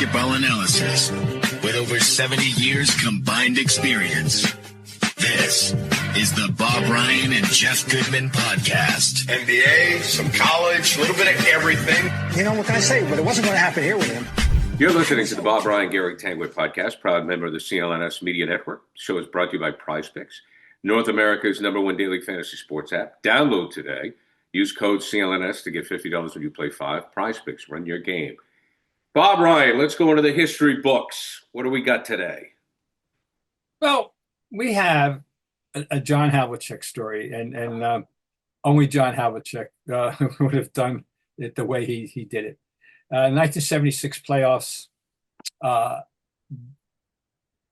basketball analysis with over 70 years combined experience. This is the Bob Ryan and Jeff Goodman podcast. NBA, some college, a little bit of everything. You know, what can I say? But it wasn't going to happen here with him. You're listening to the Bob Ryan, Gary Tanguay podcast, proud member of the CLNS Media Network. The show is brought to you by PrizePicks, North America's #1 daily fantasy sports app. Download today. Use code CLNS to get $50 when you play 5. PrizePicks, run your game. Bob Ryan, let's go into the history books. What do we got today? Well, we have a John Havlicek story, and only John Havlicek would have done it the way he did it. 1976 playoffs,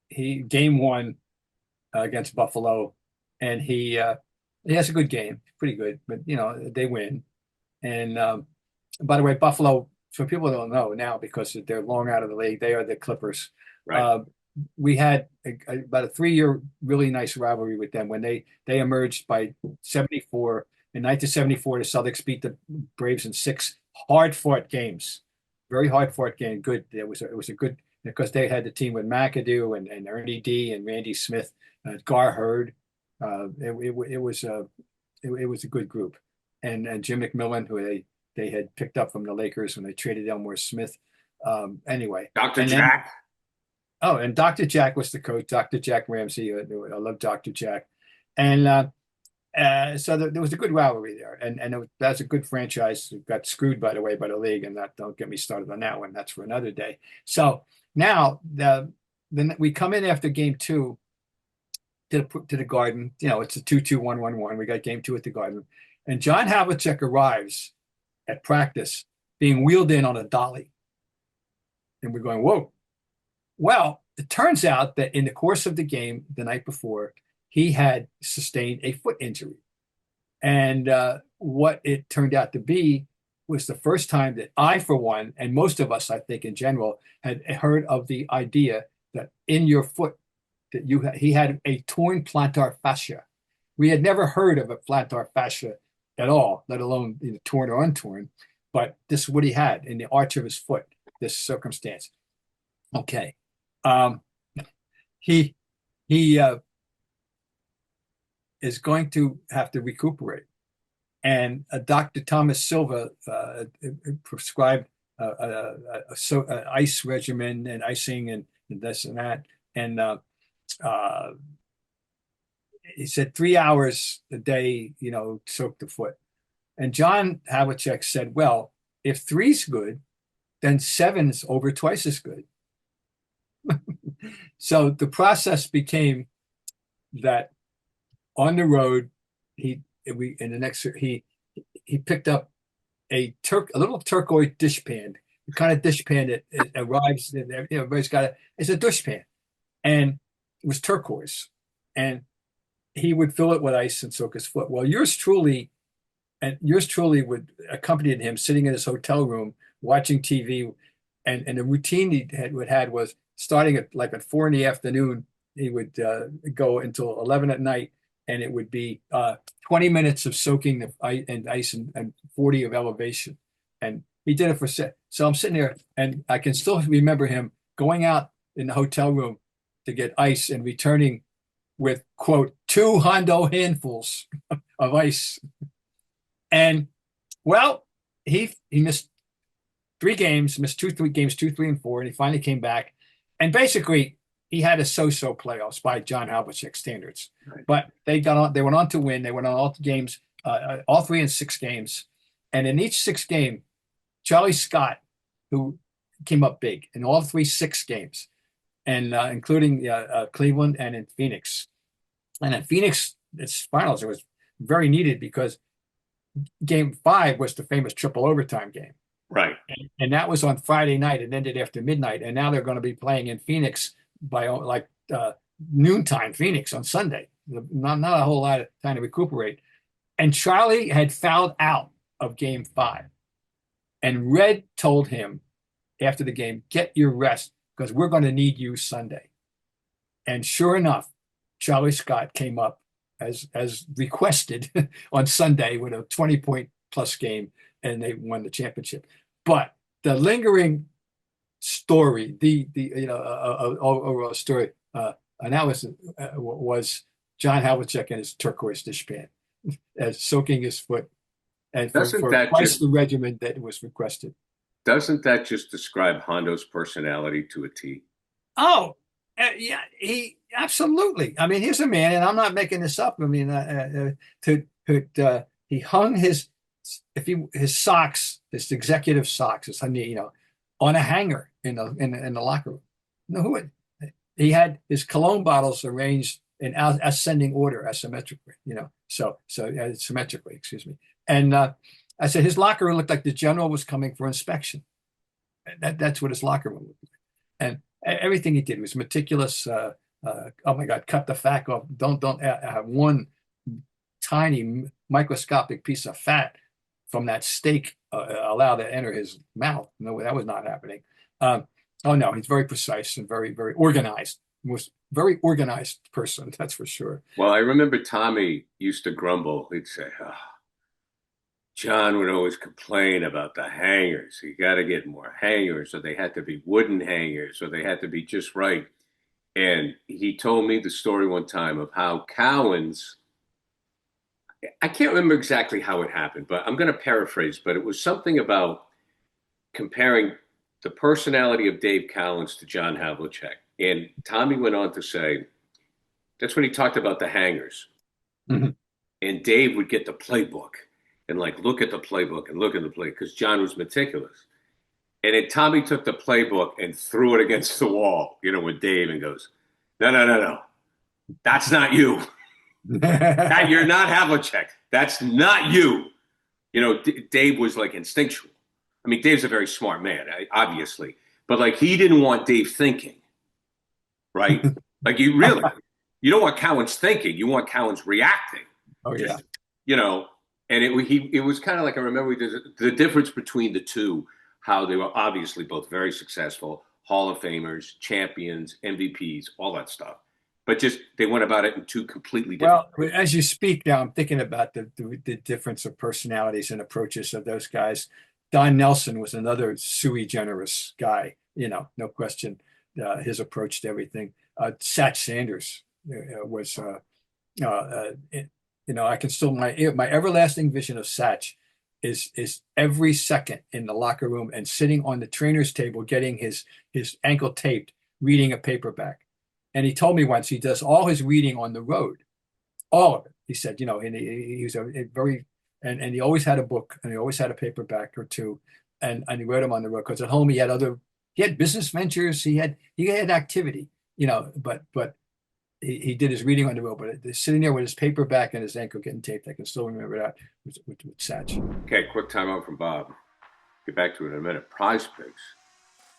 he game 1 against Buffalo, and he has a good game, pretty good, but they win. And by the way, Buffalo, for people who don't know now because they're long out of the league, they are the Clippers. Right. We had about a 3-year really nice rivalry with them when they emerged by 74. In 1974, the Celtics beat the Braves in 6 hard-fought games. Very hard-fought game. Good. It was a good, because they had the team with McAdoo and Ernie D and Randy Smith, Gar Hurd. It was a good group, and Jim McMillan, who they had picked up from the Lakers when they traded Elmore Smith. Anyway, Dr. Jack. And Dr. Jack was the coach. Dr. Jack Ramsey. I love Dr. Jack, and so there was a good rivalry there, and that's a good franchise. It got screwed, by the way, by the league, and don't get me started on that one. That's for another day. So now then we come in after game 2 to the Garden. It's a 2-2, 1-1-1. We got game 2 at the Garden, and John Havlicek arrives at practice being wheeled in on a dolly, and we're going, whoa. Well, it turns out that in the course of the game the night before, he had sustained a foot injury. And what it turned out to be was the first time that I, for one, and most of us, I think in general, had heard of the idea that in your foot, that he had a torn plantar fascia. We had never heard of a plantar fascia at all, let alone torn or untorn. But this is what he had in the arch of his foot, this circumstance. Okay. He is going to have to recuperate. And Dr. Thomas Silva prescribed an ice regimen and icing and this and that. And he said 3 hours a day, soak the foot. And John Havlicek said, well, if 3's good, then 7's over twice as good. So the process became that on the road, he picked up a little turquoise dishpan, the kind of dishpan that arrives. Everybody's got it's a dishpan, and it was turquoise, and he would fill it with ice and soak his foot. Well, yours truly would accompany him sitting in his hotel room watching TV, and the routine he had was starting at 4 p.m. He would go until 11 at night. And it would be 20 minutes of soaking the ice and 40 of elevation. And he did it for set. So I'm sitting there, and I can still remember him going out in the hotel room to get ice and returning with, quote, 2 Hondo handfuls of ice. And, well, he missed 3 games, missed 2 games, 2, 3, and 4, and he finally came back. And basically, he had a so-so playoffs by John Havlicek standards, right. But they went on to win. They went on all games, all 3 and 6 games, and in each 6 game, Charlie Scott, who came up big in all 6 games, and including Cleveland and in Phoenix. And in Phoenix, its finals, it was very needed because Game 5 was the famous triple overtime game, right? And that was on Friday night. It ended after midnight, and now they're going to be playing in Phoenix by noontime Phoenix on Sunday. Not a whole lot of time to recuperate. And Charlie had fouled out of Game 5. And Red told him after the game, get your rest because we're going to need you Sunday. And sure enough, Charlie Scott came up as requested on Sunday with a 20-point plus game, and they won the championship. But the lingering story, the overall story, analysis was John Havlicek and his turquoise dishpan, as soaking his foot, and for twice the regimen that was requested. Doesn't that just describe Hondo's personality to a T? Oh, yeah, he absolutely. I mean, here's a man, and I'm not making this up. I mean, he hung his socks, his executive socks, on a hanger in the locker room. No, he had his cologne bottles arranged in ascending order, asymmetrically, symmetrically, excuse me. And I said his locker room looked like the general was coming for inspection. That's what his locker room looked like. And everything he did was meticulous. Oh my God, cut the fat off. Don't have one tiny microscopic piece of fat from that steak allowed to enter his mouth. No, that was not happening. Oh no, he's very precise and very, very organized. Was very organized person, that's for sure. Well, I remember Tommy used to grumble. He'd say, "Oh, John would always complain about the hangers. You got to get more hangers, or they had to be wooden hangers, or they had to be just right." And he told me the story one time of how Cowan's, I can't remember exactly how it happened, but I'm going to paraphrase, but it was something about comparing the personality of Dave Cowens to John Havlicek. And Tommy went on to say, that's when he talked about the hangers. Mm-hmm. And Dave would get the playbook and look at the playbook and look at the play, because John was meticulous. And then Tommy took the playbook and threw it against the wall, with Dave, and goes, no. That's not you. You're not Havlicek. That's not you. Dave was instinctual. I mean, Dave's a very smart man, obviously. But he didn't want Dave thinking, right? You don't want Cowan's thinking. You want Cowan's reacting. Oh, yeah. And it was kind of I remember the difference between the two, how they were obviously both very successful, Hall of Famers, champions, MVPs, all that stuff. But just they went about it in two completely different ways. As you speak now, I'm thinking about the difference of personalities and approaches of those guys. Don Nelson was another sui generis guy, no question. His approach to everything. Satch Sanders was, I can still, my everlasting vision of Satch is every second in the locker room and sitting on the trainer's table, getting his ankle taped, reading a paperback. And he told me once he does all his reading on the road, all of it. He said, and he was a very, and he always had a book, and he always had a paperback or two, and he read them on the road, because at home he had business ventures, he had activity, but he did his reading on the road. But sitting there with his paperback and his ankle getting taped, I can still remember that with Satch. Okay, quick timeout from Bob. Get back to it in a minute. PrizePicks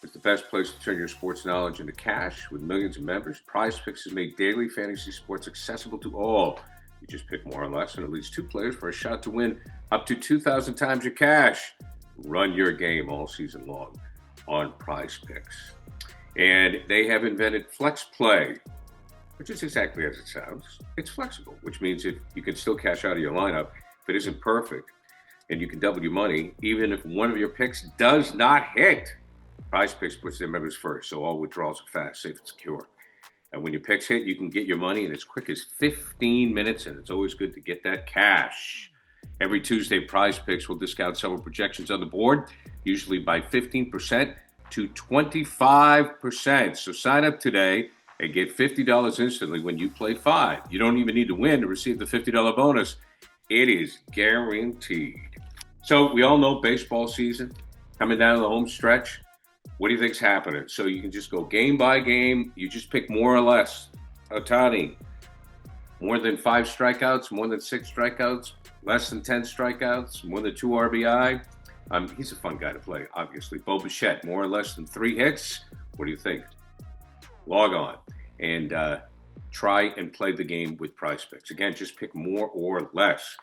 is the best place to turn your sports knowledge into cash. With millions of members, PrizePicks has made daily fantasy sports accessible to all. You just pick more or less and at least two players for a shot to win up to 2,000 times your cash. Run your game all season long on PrizePicks. And they have invented Flex Play, which is exactly as it sounds. It's flexible, which means if you can still cash out of your lineup if it isn't perfect, and you can double your money even if one of your picks does not hit. PrizePicks puts their members first, so all withdrawals are fast, safe, and secure. And when your picks hit, you can get your money in as quick as 15 minutes, and it's always good to get that cash. Every Tuesday, PrizePicks will discount several projections on the board, usually by 15% to 25%. So sign up today and get $50 instantly when you play 5. You don't even need to win to receive the $50 bonus. It is guaranteed. So we all know baseball season coming down the home stretch. What do you think's happening? So you can just go game by game. You just pick more or less. Ohtani, more than 5 strikeouts, more than 6 strikeouts, less than 10 strikeouts, more than 2 RBI. He's a fun guy to play, obviously. Bo Bichette, more or less than 3 hits. What do you think? Log on and try and play the game with PrizePicks. Again, just pick more or less.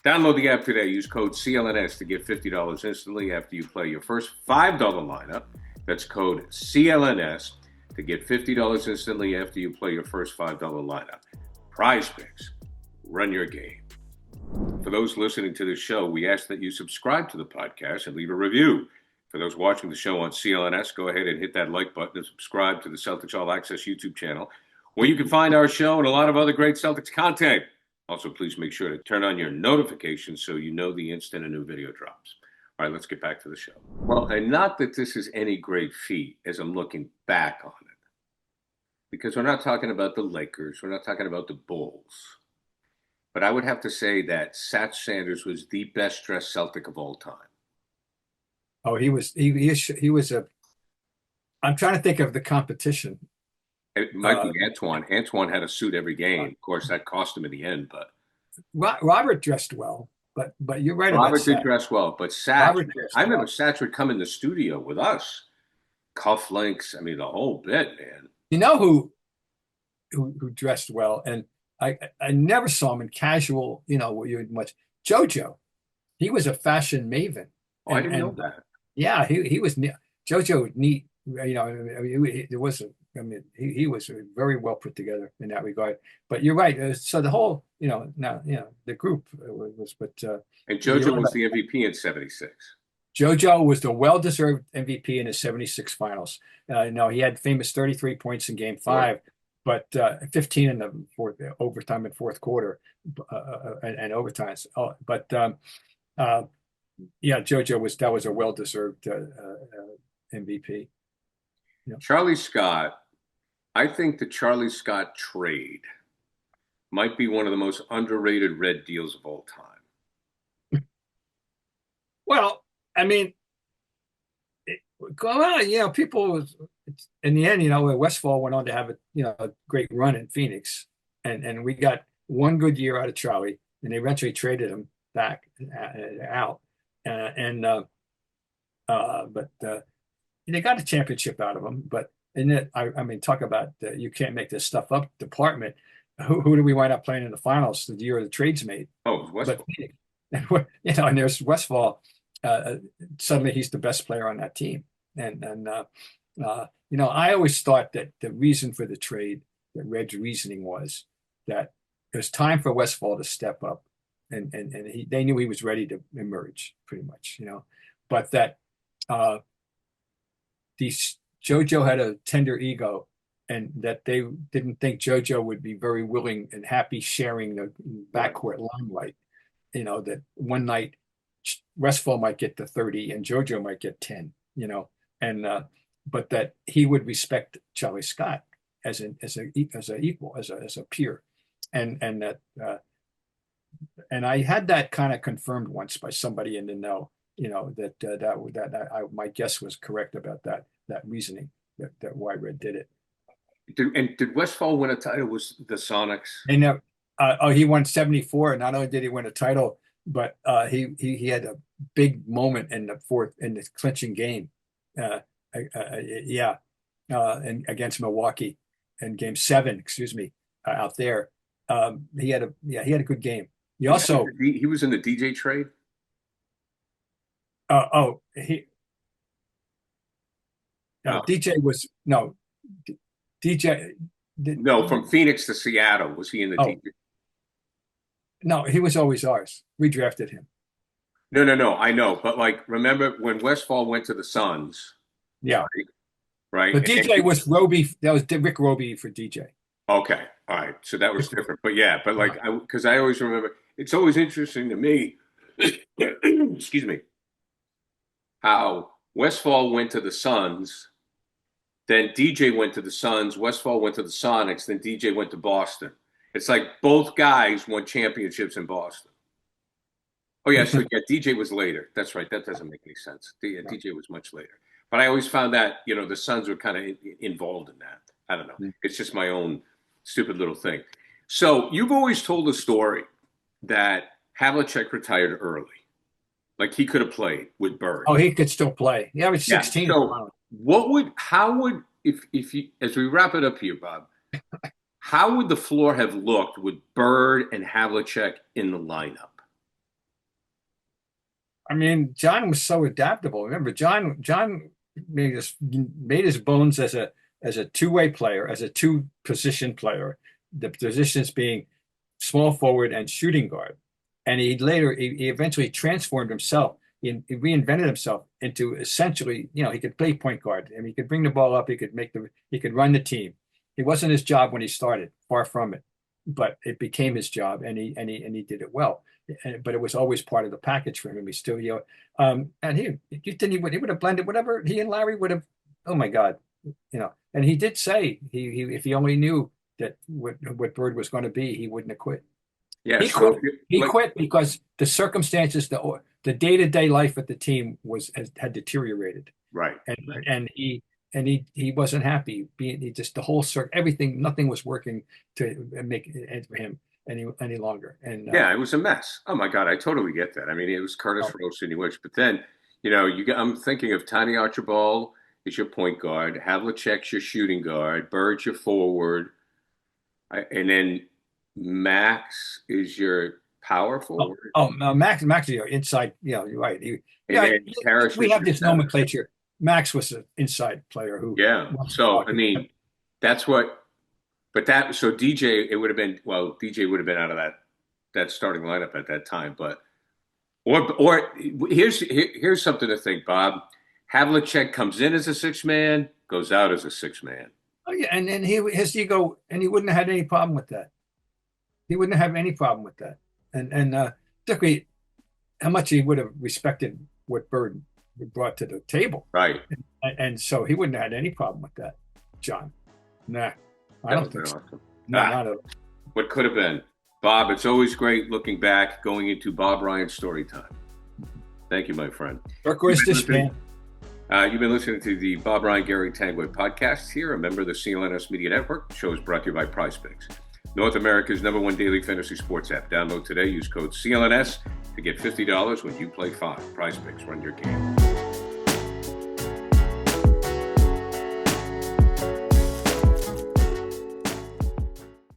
Download the app today. Use code CLNS to get $50 instantly after you play your first $5 lineup. That's code CLNS to get $50 instantly after you play your first $5 lineup. PrizePicks. Run your game. For those listening to this show, we ask that you subscribe to the podcast and leave a review. For those watching the show on CLNS, go ahead and hit that like button and subscribe to the Celtics All Access YouTube channel, where you can find our show and a lot of other great Celtics content. Also, please make sure to turn on your notifications so you know the instant a new video drops. All right, let's get back to the show. Well, and not that this is any great feat as I'm looking back on it, because we're not talking about the Lakers, we're not talking about the Bulls, but I would have to say that Satch Sanders was the best dressed Celtic of all time. Oh, he was a. I'm trying to think of the competition. It might be Antoine. Antoine had a suit every game. Of course, that cost him in the end. But Robert dressed well. But you're right. Robert about did dress well. But Satch, I remember Satch would come in the studio with us, cufflinks. I mean, the whole bit, man. You know who dressed well, and I never saw him in casual. Much. JoJo, he was a fashion maven. Oh, I didn't know that. Yeah, he was JoJo neat. There wasn't. I mean, he was very well put together in that regard. But you're right. So the whole, the group was. But and JoJo was the MVP in '76. JoJo was the well-deserved MVP in the '76 finals. He had famous 33 points in Game 5, but 15 in the overtime and fourth quarter, and overtimes. JoJo was a well-deserved MVP. Yeah. Charlie Scott, I think the Charlie Scott trade might be one of the most underrated Red deals of all time. Well, I mean, people in the end, Westfall went on to have a great run in Phoenix, and we got one good year out of Charlie, and they eventually traded him back out, but they got a championship out of him. But I mean, talk about you can't make this stuff up department. Who do we wind up playing in the finals the year the trades made? Oh, Westfall. But, and there's Westfall. Suddenly he's the best player on that team. And I always thought that the reason for the trade, that Red's reasoning was that it was time for Westfall to step up, and they knew he was ready to emerge, pretty much, but that JoJo had a tender ego, and that they didn't think JoJo would be very willing and happy sharing the backcourt limelight. That one night Westfall might get the 30 and JoJo might get 10, but that he would respect Charlie Scott as an equal, as a peer, and that I had that kind of confirmed once by somebody in the know, that my guess was correct about that reasoning, that why Red did it. Did Westfall win a title with the Sonics? And he won 74. Not only did he win a title, but he had a big moment in the clinching game. And against Milwaukee in Game 7, out there. He had a good game. He also he was in the DJ trade. DJ was no DJ. No, from Phoenix to Seattle. Was he in the DJ? No, he was always ours. We drafted him. No. I know, but remember when Westfall went to the Suns? Yeah. Right. But DJ was Roby. That was Rick Roby for DJ. Okay. All right. So that was different. But because I always remember, it's always interesting to me, excuse me, how Westfall went to the Suns, then DJ went to the Suns, Westfall went to the Sonics, then DJ went to Boston. It's like both guys won championships in Boston. Oh, yeah. So, DJ was later. That's right. That doesn't make any sense. DJ was much later. But I always found that, the Suns were kind of involved in that. I don't know. It's just my own stupid little thing. So you've always told the story that Havlicek retired early. Like he could have played with Bird. Oh, he could still play. Yeah, he was 16. So if you, as we wrap it up here, Bob, how would the floor have looked with Bird and Havlicek in the lineup? I mean, John was so adaptable. Remember, John made his bones as a two-way player, as a two-position player. The positions being small forward and shooting guard. And he eventually transformed himself he reinvented himself into essentially, he could play point guard. He could bring the ball up. He could run the team. It wasn't his job when he started, far from it, but it became his job, and he did it well. But it was always part of the package for him. He still, and he would have blended whatever he and Larry would have. Oh my God, And he did say he if he only knew that what Bird was going to be, he wouldn't have quit. Yeah, he quit because the circumstances, the day-to-day life at the team had deteriorated. Right. And he wasn't happy. Everything, nothing was working to make it for him any longer. And it was a mess. Oh my God, I totally get that. I mean, it was Curtis Rose and which, but then I'm thinking of Tiny Archibald is your point guard, Havlicek's your shooting guard, Bird's your forward, and then Max is your power forward. Max is your inside. Yeah, you're right. We have this nomenclature. Max was an inside player who. Yeah. So I mean, that's what. But DJ, it would have been DJ would have been out of that starting lineup at that time. But or here's something to think, Bob. Havlicek comes in as a 6-man, goes out as a 6-man. Oh yeah, and his ego, and he wouldn't have had any problem with that. He wouldn't have any problem with that, and particularly how much he would have respected what Bird brought to the table. Right. And so he wouldn't have had any problem with that, John. Nah, I don't think so. Awesome. No, not at all. What could have been. Bob, it's always great looking back, going into Bob Ryan's story time. Thank you, my friend. Turquoise dish man. You've been listening to the Bob Ryan, Gary Tanguay podcast here, a member of the CLNS Media Network. The show is brought to you by PrizePicks, North America's #1 daily fantasy sports app. Download today. Use code CLNS to get $50 when you play 5. PrizePicks, run your game.